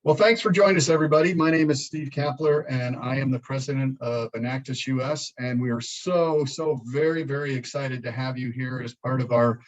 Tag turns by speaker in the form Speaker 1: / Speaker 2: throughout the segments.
Speaker 1: Well, thanks for joining us, everybody. My name is Steve Kapler, and I am the president of Enactus US. And we are so very, very excited to have you here as part of our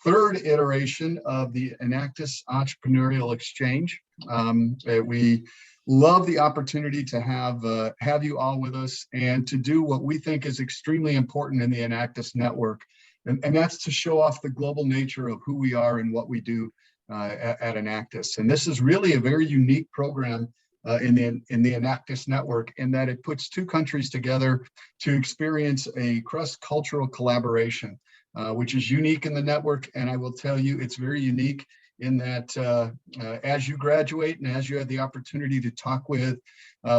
Speaker 1: third iteration of the Enactus Entrepreneurial Exchange. We love the opportunity to have you all with us and to do what we think is extremely important in the Enactus network. And that's to show off the global nature of who we are and what we do at Enactus. And this is really a very unique program in the Enactus network, in that it puts two countries together to experience a cross-cultural collaboration, which is unique in the network. And I will tell you, it's very unique in that as you graduate and as you have the opportunity to talk with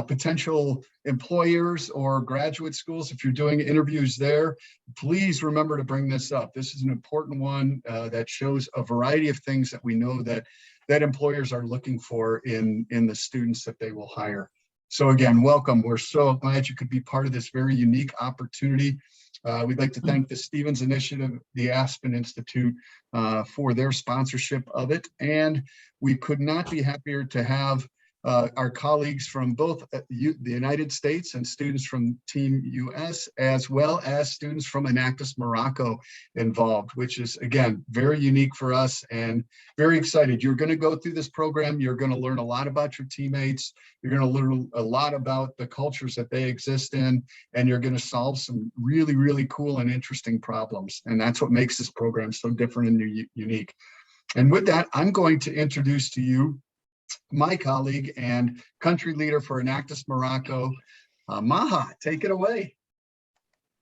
Speaker 1: potential employers or graduate schools, if you're doing interviews there, please remember to bring this up. This is an important one that shows a variety of things that we know that employers are looking for in the students that they will hire. So again, welcome. We're so glad you could be part of this very unique opportunity. We'd like to thank the Stevens Initiative, the Aspen Institute, for their sponsorship of it. And we could not be happier to have our colleagues from both the United States and students from Team US, as well as students from Enactus Morocco involved, which is, again, very unique for us and very excited. You're going to go through this program. You're going to learn a lot about your teammates. You're going to learn a lot about the cultures that they exist in, and you're going to solve some really, really cool and interesting problems. And that's what makes this program so different and unique. And with that, I'm going to introduce to you my colleague and country leader for Enactus Morocco, Maha. Take it away.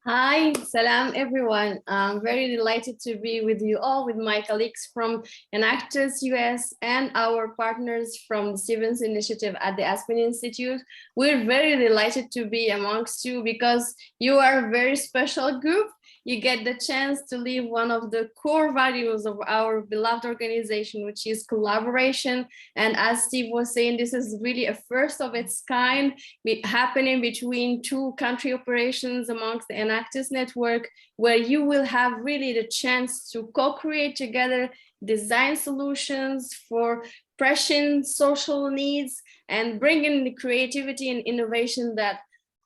Speaker 2: Hi, salam everyone. I'm very delighted to be with you all, with my colleagues from Enactus US and our partners from the Stevens Initiative at the Aspen Institute. We're very delighted to be amongst you because you are a very special group. You get the chance to live one of the core values of our beloved organization, which is collaboration. And as Steve was saying, this is really a first of its kind happening between two country operations amongst the Enactus network, where you will have really the chance to co-create together, design solutions for pressing social needs, and bring in the creativity and innovation that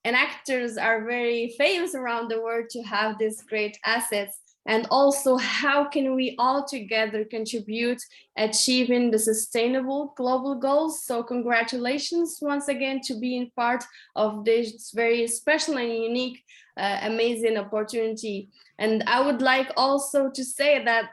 Speaker 2: enactors are very famous around the world to have these great assets. And also, how can we all together contribute achieving the sustainable global goals? So congratulations once again to being part of this very special and unique, amazing opportunity. And I would like also to say that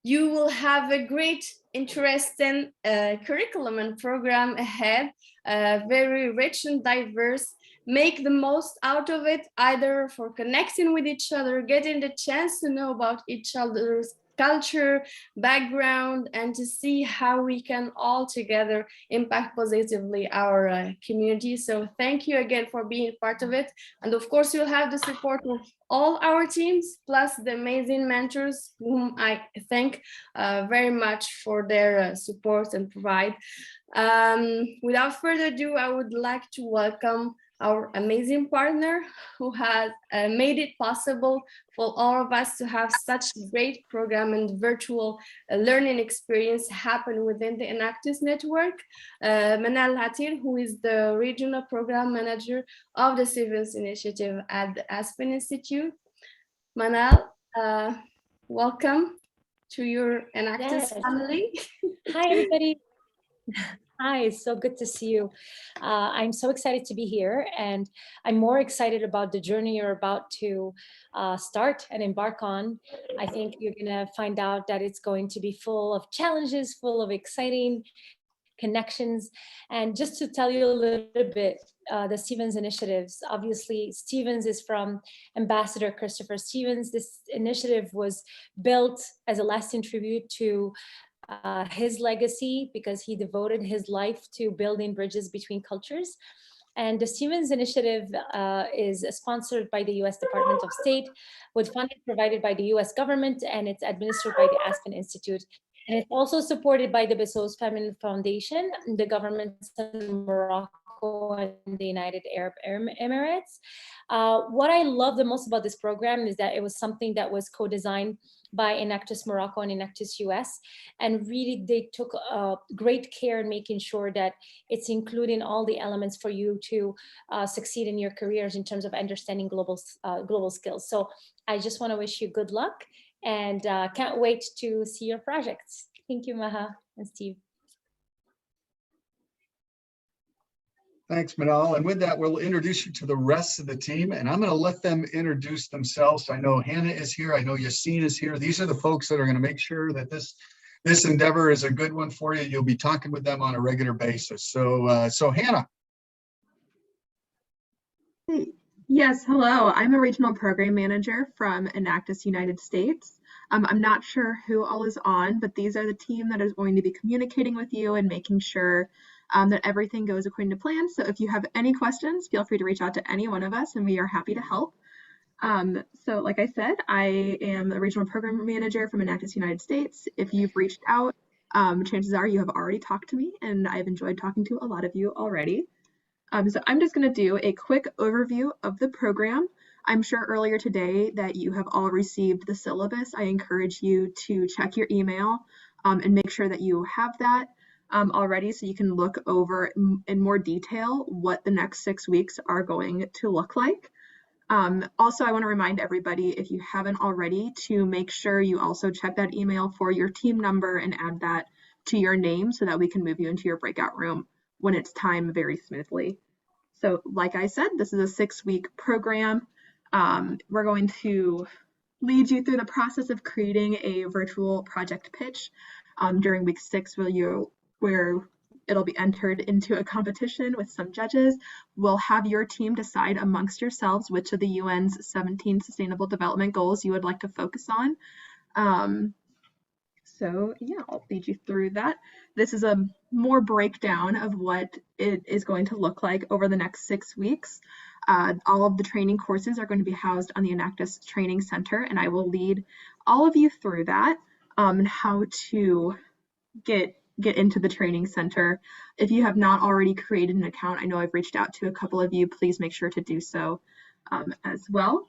Speaker 2: you will have a great, interesting curriculum and program ahead, very rich and diverse. Make the most out of it, either for connecting with each other, getting the chance to know about each other's culture, background, and to see how we can all together impact positively our community. So thank you again for being part of it. And of course, you'll have the support of all our teams, plus the amazing mentors, whom I thank very much for their support and provide. Without further ado, I would like to welcome our amazing partner who has made it possible for all of us to have such great program and virtual learning experience happen within the Enactus network. Manal Hatir, who is the regional program manager of the Stevens Initiative at the Aspen Institute. Manal, welcome to your Enactus family.
Speaker 3: Hi, everybody. Hi, it's so good to see you. I'm so excited to be here, and I'm more excited about the journey you're about to start and embark on. I think you're going to find out that it's going to be full of challenges, full of exciting connections. And just to tell you a little bit, the Stevens initiatives, obviously Stevens is from Ambassador Christopher Stevens. This initiative was built as a lasting tribute to his legacy, because he devoted his life to building bridges between cultures. And the Stevens Initiative is sponsored by the US Department of State, with funding provided by the US government, and it's administered by the Aspen Institute. And it's also supported by the Bezos Family Foundation, the governments of Morocco and the United Arab Emirates. What I love the most about this program is that it was something that was co-designed by Enactus Morocco and Enactus US. And really, they took great care in making sure that it's including all the elements for you to succeed in your careers in terms of understanding global skills. So I just want to wish you good luck, and can't wait to see your projects. Thank you, Maha and Steve.
Speaker 1: Thanks, Manal. And with that, we'll introduce you to the rest of the team, and I'm going to let them introduce themselves. I know Hannah is here. I know Yassine is here. These are the folks that are going to make sure that this endeavor is a good one for you. You'll be talking with them on a regular basis. So Hannah.
Speaker 4: Yes, hello. I'm a regional program manager from Enactus United States. I'm not sure who all is on, but these are the team that is going to be communicating with you and making sure that everything goes according to plan. So if you have any questions, feel free to reach out to any one of us and we are happy to help. So like I said, I am a regional program manager from Enactus United States. If you've reached out, chances are you have already talked to me, and I've enjoyed talking to a lot of you already. So I'm just going to do a quick overview of the program. I'm sure earlier today that you have all received the syllabus. I encourage you to check your email and make sure that you have that already, so you can look over in more detail what the next 6 weeks are going to look like. Also, I want to remind everybody, if you haven't already, to make sure you also check that email for your team number and add that to your name so that we can move you into your breakout room when it's time very smoothly. So like I said, this is a 6-week program. We're going to lead you through the process of creating a virtual project pitch during week 6, where it'll be entered into a competition with some judges. We'll have your team decide amongst yourselves which of the UN's 17 Sustainable Development Goals you would like to focus on. So yeah, I'll lead you through that. This is a more breakdown of what it is going to look like over the next 6 weeks. All of the training courses are going to be housed on the Enactus Training Center, and I will lead all of you through that and how to get into the training center. If you have not already created an account, I know I've reached out to a couple of you, please make sure to do so as well.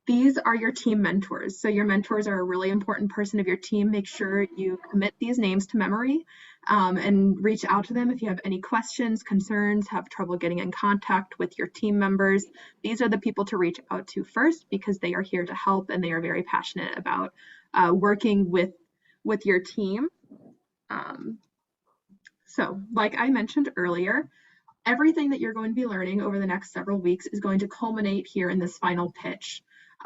Speaker 4: These are your team mentors. So your mentors are a really important person of your team. Make sure you commit these names to memory and reach out to them if you have any questions, concerns, have trouble getting in contact with your team members. These are the people to reach out to first, because they are here to help and they are very passionate about working with your team. So like I mentioned earlier, everything that you're going to be learning over the next several weeks is going to culminate here in this final pitch.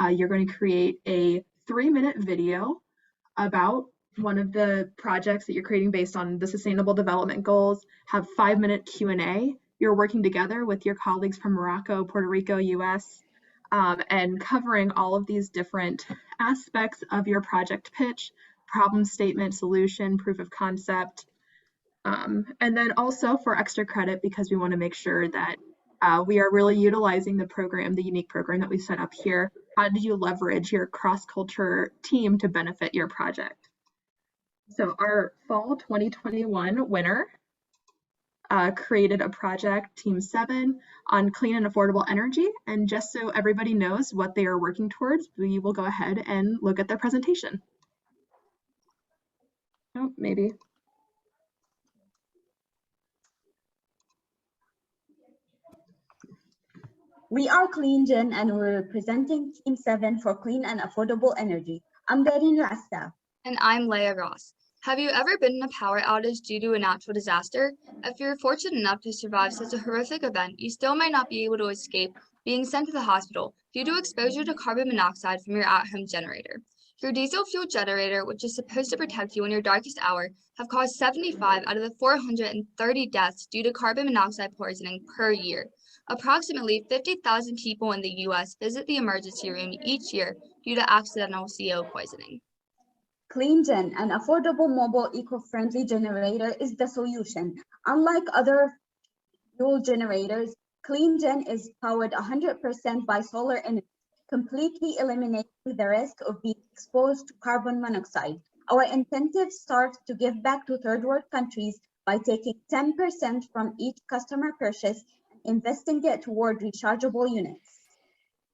Speaker 4: You're going to create a 3-minute video about one of the projects that you're creating based on the Sustainable Development Goals, have 5-minute Q&A. You're working together with your colleagues from Morocco, Puerto Rico, US, and covering all of these different aspects of your project pitch: problem statement, solution, proof of concept. And then also for extra credit, because we want to make sure that we are really utilizing the program, the unique program that we set up here. How did you leverage your cross-culture team to benefit your project? So our fall 2021 winner created a project, Team 7, on clean and affordable energy. And just so everybody knows what they are working towards, we will go ahead and look at their presentation. Oh, maybe.
Speaker 5: We are CleanGen and we're representing Team 7 for clean and affordable energy. I'm Darin Rasta.
Speaker 6: And I'm Leah Ross. Have you ever been in a power outage due to a natural disaster? If you're fortunate enough to survive such a horrific event, you still might not be able to escape being sent to the hospital due to exposure to carbon monoxide from your at-home generator. Your diesel fuel generator, which is supposed to protect you in your darkest hour, have caused 75 out of the 430 deaths due to carbon monoxide poisoning per year. Approximately 50,000 people in the U.S. visit the emergency room each year due to accidental CO poisoning.
Speaker 5: CleanGen, an affordable, mobile, eco-friendly generator, is the solution. Unlike other fuel generators, CleanGen is powered 100% by solar energy, completely eliminating the risk of being exposed to carbon monoxide. Our incentive starts to give back to third world countries by taking 10% from each customer purchase and investing it toward rechargeable units.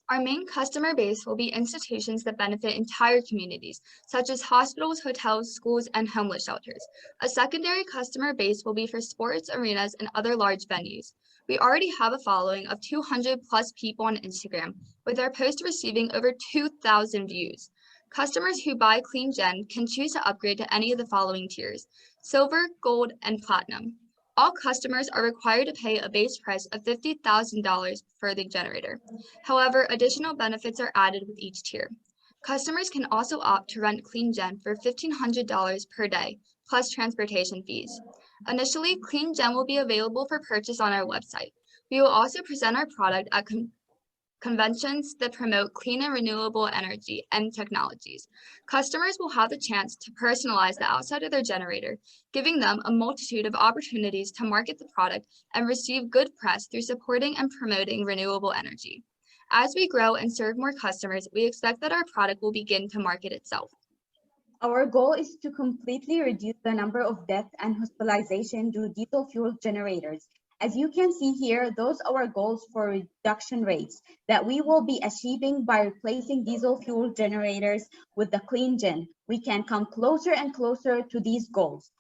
Speaker 6: Our main customer base will be institutions that benefit entire communities, such as hospitals, hotels, schools, and homeless shelters. A secondary customer base will be for sports arenas and other large venues. We already have a following of 200 plus people on Instagram, with our post receiving over 2,000 views. Customers who buy CleanGen can choose to upgrade to any of the following tiers: Silver, Gold, and Platinum. All customers are required to pay a base price of $50,000 for the generator. However, additional benefits are added with each tier. Customers can also opt to rent CleanGen for $1,500 per day, plus transportation fees. Initially, CleanGen will be available for purchase on our website. We will also present our product at conventions that promote clean and renewable energy and technologies. Customers will have the chance to personalize the outside of their generator, giving them a multitude of opportunities to market the product and receive good press through supporting and promoting renewable energy. As we grow and serve more customers, we expect that our product will begin to market itself.
Speaker 5: Our goal is to completely reduce the number of deaths and hospitalization due to diesel fuel generators. As you can see here, those are our goals for reduction rates that we will be achieving by replacing diesel fuel generators with the CleanGen. We can come closer and closer to these goals.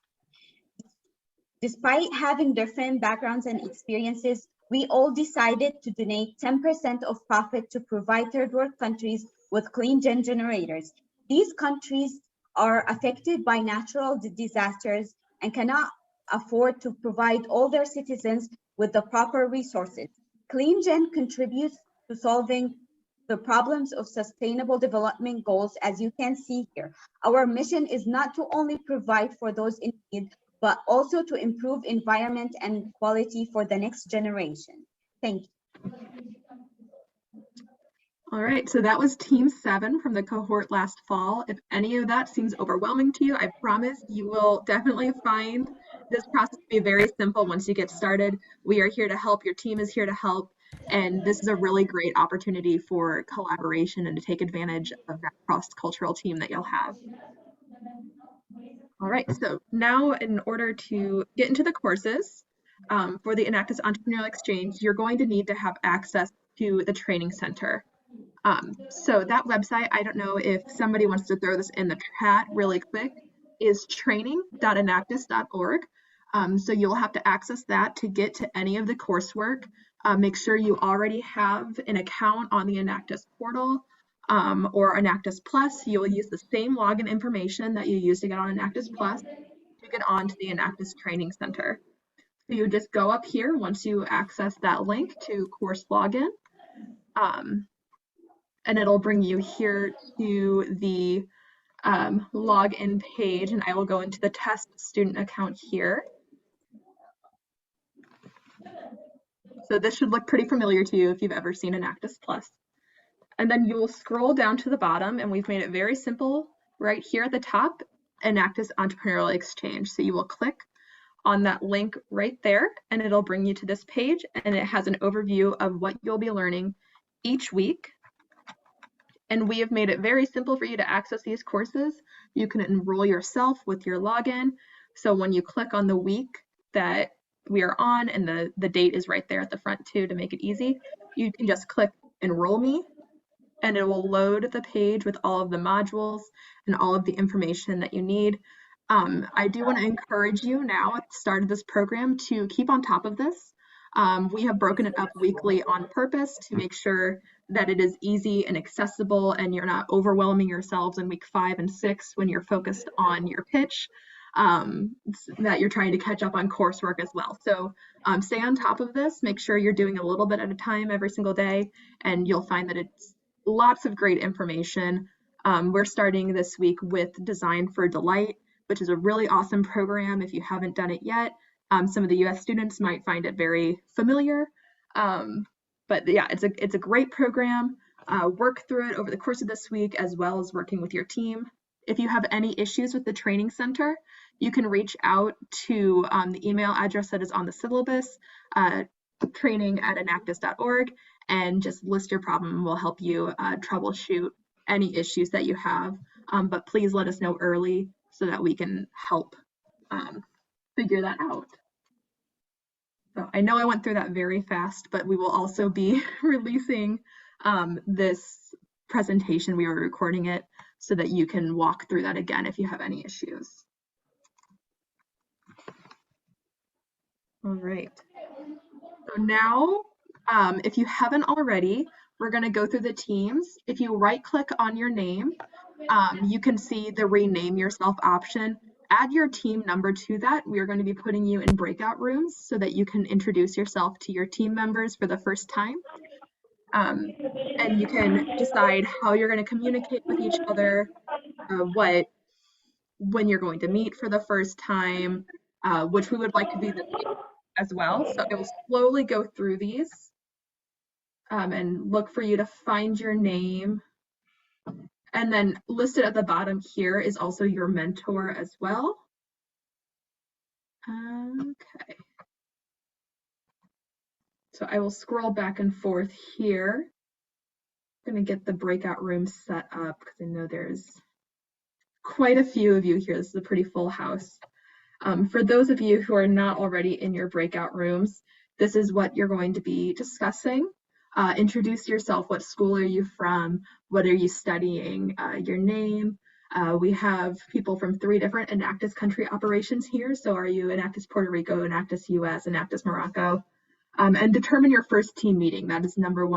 Speaker 5: Despite having different backgrounds and experiences, we all decided to donate 10% of profit to provide third world countries with CleanGen generators. These countries are affected by natural disasters and cannot afford to provide all their citizens with the proper resources. CleanGen contributes to solving the problems of sustainable development goals, as you can see here. Our mission is not to only provide for those in need, but also to improve environment and quality for the next generation. Thank you.
Speaker 4: All right, so that was Team 7 from the cohort last fall. If any of that seems overwhelming to you, I promise you will definitely find this process to be very simple once you get started. We are here to help, your team is here to help, and this is a really great opportunity for collaboration and to take advantage of that cross-cultural team that you'll have. All right, so now in order to get into the courses for the Enactus Entrepreneurial Exchange, you're going to need to have access to the training center. So that website, I don't know if somebody wants to throw this in the chat really quick, is training.enactus.org. So you'll have to access that to get to any of the coursework. Make sure you already have an account on the Enactus portal or Enactus Plus. You will use the same login information that you use to get on Enactus Plus to get onto the Enactus Training Center. So you just go up here once you access that link to course login. And it'll bring you here to the login page, and I will go into the test student account here. So this should look pretty familiar to you if you've ever seen Enactus Plus. And then you will scroll down to the bottom, and we've made it very simple right here at the top, Enactus Entrepreneurial Exchange. So you will click on that link right there, and it'll bring you to this page, and it has an overview of what you'll be learning each week. And we have made it very simple for you to access these courses. You can enroll yourself with your login. So when you click on the week that we are on, and the date is right there at the front too to make it easy, you can just click Enroll Me, and it will load the page with all of the modules and all of the information that you need. I do want to encourage you now at the start of this program to keep on top of this. We have broken it up weekly on purpose to make sure that it is easy and accessible and you're not overwhelming yourselves in week 5 and 6 when you're focused on your pitch, that you're trying to catch up on coursework as well. So stay on top of this, make sure you're doing a little bit at a time every single day, and you'll find that it's lots of great information. We're starting this week with Design for Delight, which is a really awesome program if you haven't done it yet. Some of the US students might find it very familiar, but yeah, it's a great program. Work through it over the course of this week as well as working with your team. If you have any issues with the training center, you can reach out to the email address that is on the syllabus, training@enactus.org, and just list your problem and we'll help you troubleshoot any issues that you have. But please let us know early so that we can help figure that out. So I know I went through that very fast, but we will also be releasing this presentation, we are recording it so that you can walk through that again if you have any issues. All right. So now, if you haven't already, we're going to go through the teams. If you right-click on your name, you can see the rename yourself option. Add your team number to that. We are going to be putting you in breakout rooms so that you can introduce yourself to your team members for the first time. And you can decide how you're going to communicate with each other, when you're going to meet for the first time, which we would like to do this as well. So I will slowly go through these and look for you to find your name. And then listed at the bottom here is also your mentor as well. Okay. So I will scroll back and forth here. I'm going to get the breakout room set up because I know there's quite a few of you here. This is a pretty full house. For those of you who are not already in your breakout rooms, this is what you're going to be discussing. Introduce yourself. What school are you from? What are you studying? Your name. We have people from 3 different Enactus country operations here. So are you Enactus Puerto Rico, Enactus US, Enactus Morocco? And determine your first team meeting. That is number 1.